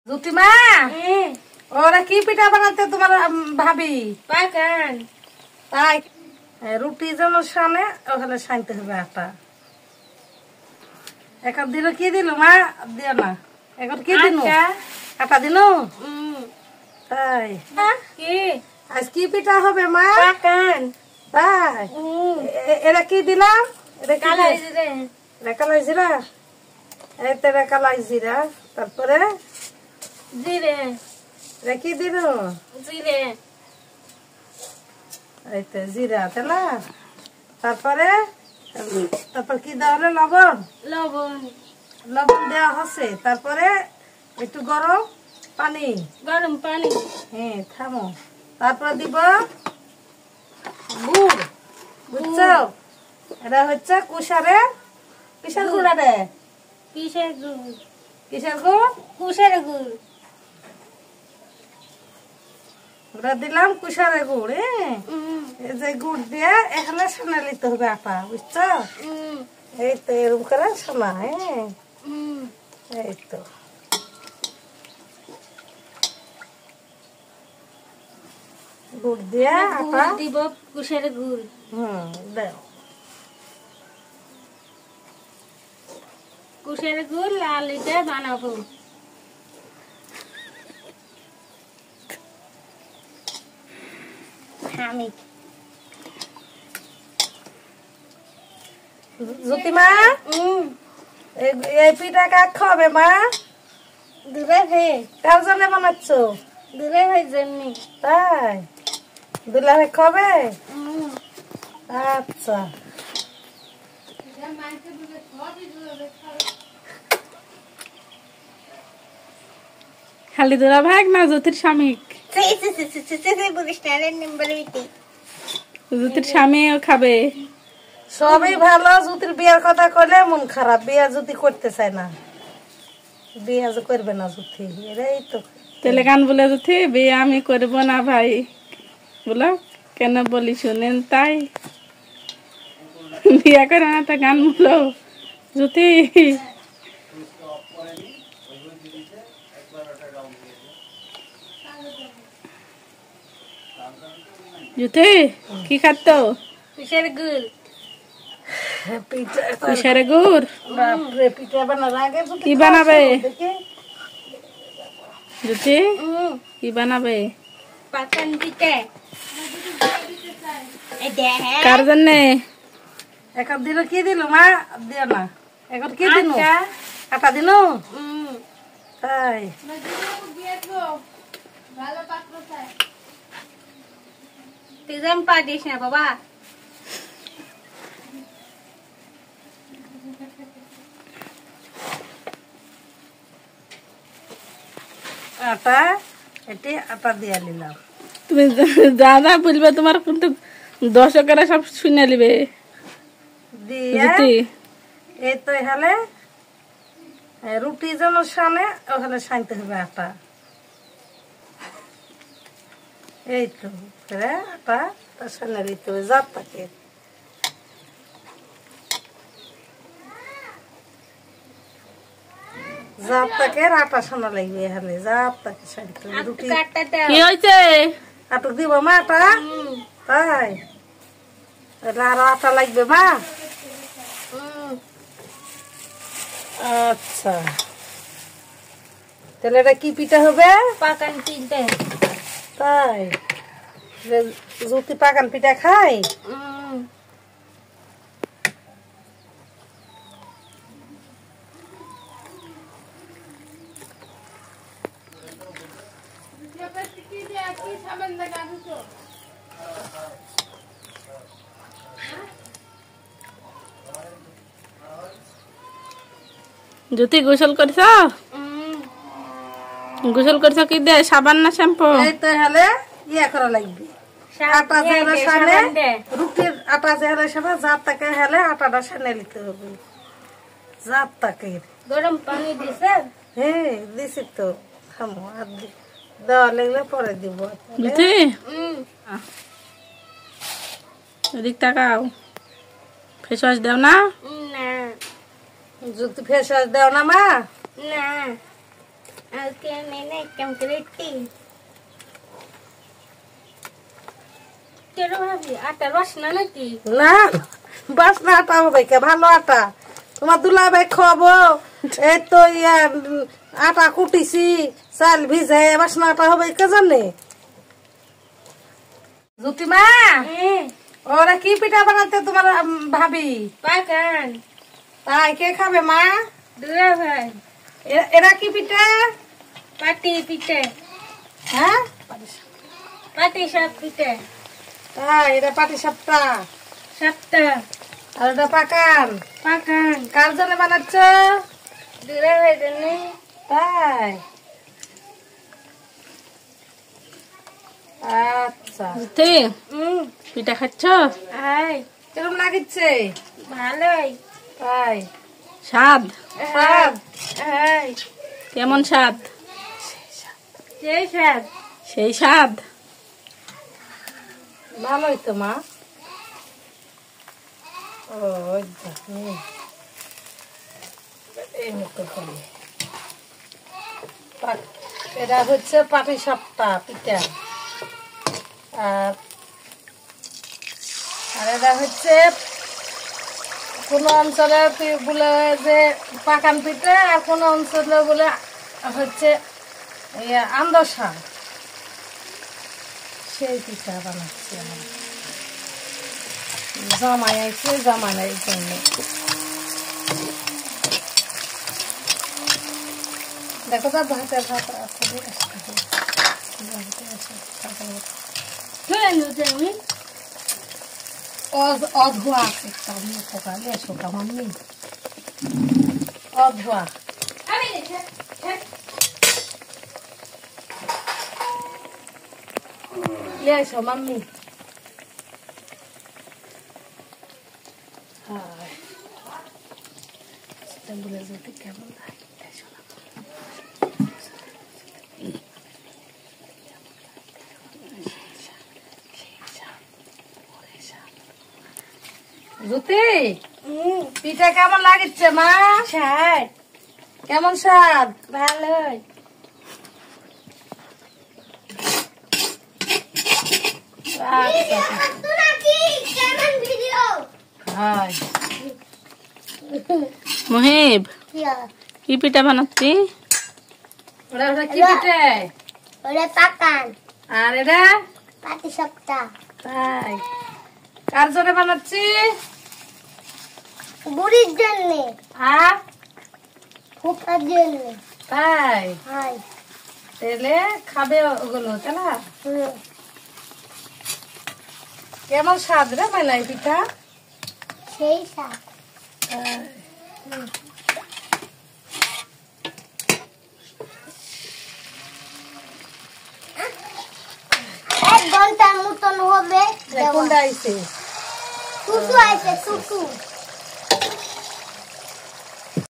জুতিমা ওরা কি পিঠা বানাতে তোমার ভাবি পাকান তাই রুটি যেন সানে ওখানে সানতে হবে আটা এখন দিল কি দিল মা দিও না এখন কি দিল আটা দিল তাই কি আজ কি পিঠা হবে মা পাকান তাই এরা কি দিলাম এটা কি কালাই রে এটা কালাই জিরা এই তো এটা কালাই জিরা তারপরে জিরে এটা কি দিল জিরে এই তো জিরা তাহলে তারপরে তারপর কি দেওয়া হলো লবণ লবণ লবণ দেওয়া হচ্ছে তারপরে একটু গরম পানি গরম পানি হ্যাঁ থামো তারপর দিব গুড় বুঝছো এটা হচ্ছে কিসের গুড় রে কিসের গুড় কিসের গুড় কুশের গুড় ওটা দিলাম কুষারের গুড় এই যে গুড় দিয়ে এখানে সোনা নিতে হবে আটা বুঝছো এই তো এরকম করে সোনা হ্যাঁ এই তো গুড় দিয়ে আটা দিব কুশের গুড় দাও কুশের গুড় লাল এটা বানাবো আমি জ্যোতিমা এই পিঠা কাক খাবে মা দূরে হে কার জন্য বানাচ্ছ দূরে হে জন্যে তাই দুলাভে খাবে আচ্ছা খালি দুলা ভাগ না জ্যোতির স্বামী জ্যোতির স্বামীও খাবে সবই ভালো জ্যোতির বিয়ের কথা কইলে মন খারাপ বিয়ে জ্যোতি করতে চায় না বিয়ে যে করবে না জ্যোতি এরাই তো তেলে গান বলে জ্যোতি বিয়ে আমি করবো না ভাই বলো কেন বলি শুনেন তাই বিয়ে করে না তা গান বলো জ্যোতি জ্যোতি কি খাত কুশের গুড় কুশের গুড় বাপরে পিঠা বানার আগে কি বানাবে জ্যোতি কি বানাবে পাকান পিঠে কার জন্যে এখন দিল কি দিল মা দিও না এখন কি দিল আটা দিল তাই তুই যেন পারিস না বাবা আটা এটি আটা দিয়ে নিলাম তুমি দাদা বলবে তোমার কিন্তু দর্শকেরা সব শুনে নিবে দিয়ে জ্যোতি এই তো এখানে রুটি যেন সানে ওখানে সানতে হবে আটা এই তো আটা সানে দিতে হবে জাত থাকে জাত থাকে আটা সানা লাগবে এখানে জাত থাকে সানতে হবে রুটি কি হয়েছে আটক দিব মা আটা তাই আর আটা লাগবে মা আচ্ছা তাহলে এটা কি পিঠা হবে পাকান পিঠে তাই জ্যোতি পাকান পিঠা খাই জ্যোতি গোসল করছ গোসল করছ কি দে সাবান না শ্যাম্পু এই তো হলে ইয়া করা লাগবে আটা যেহেলে সানে রুটির আটা যেহেলে সানে জাত তাকে হেলে আটাটা সানে নিতে হবে জাত তাকে গরম পানি দিছে হ্যাঁ দিছি তো খামো আর দেওয়া লাগলে পরে দিব জ্যোতি এদিক তাকাও ফেস ওয়াশ দেও না না জ্যোতি ফেস ওয়াশ দেও না মা না আজকে নেনে কেমন করে কেন ভাবি আটার বাসনা নাকি? না বাসনা আটা হবে কে, ভালো আটা। তোমার দুলাভাই খাবো, এই তো আটা কুটিছি, চাল ভিজে, বাসনা আটা হবে কে জানে। জ্যোতিমা, ওরা কি পিঠা বানাতে তোমার ভাবি? পাকান তাই কে খাবে মা? দুলা ভাই এরা কি পিঠা? পাটি পিঠে, হ্যাঁ পাটি সব পিঠে তাই, এটা পাটি সাপটা, সাতটা আর এটা পাকান। পাকান কার জন্য বানাচ্ছ? দুলা ভাই জন্য। তাই, আচ্ছা। পিঠা খাচ্ছ? আই কিরম লাগিচ্ছে? ভালোই। তাই, স্বাদ স্বাদ? আই কেমন স্বাদ? সেই স্বাদ। সেই স্বাদ। ভালোই তো মা। ও এই মতো করে এটা হচ্ছে পাটি সাপটা পিঠা, আর এটা হচ্ছে কোন অঞ্চলে বলে যে পাকান পিঠা, আর কোন অঞ্চলে বলে হচ্ছে আন্দসা, সেই পিঠা বানাচ্ছি আমরা। জামাই আছে, জামাইয়ের জন্য। দেখো তো ভাতের ভাত অধোয়া আছে, সকালে সকাল মাম্মি অধোয়া। এসো মাম্মি। বলে যদি কেমন লাগে জ্যোতি, পিঠা কেমন লাগিচ্ছে মা? স্বাদ কেমন স্বাদ? ভালোই। মহিব, কি পিঠা বানাচ্ছি? ওটা কি পিঠে? ওরে পাকান আর এটা পাটি সপ্তা। তাই, কার জন্য বানাচ্ছি? বুড়ির জন্য আর ফুপার জন্য। তাই, হাই তাহলে খাবে ওগুলো, তাই না? কেমন স্বাদ রে মাইলাই পিঠা? সেই স্বাদ। এক ঘন্টার মতন হবে। কোনটা আইছে? টুটু আইছে টুটু।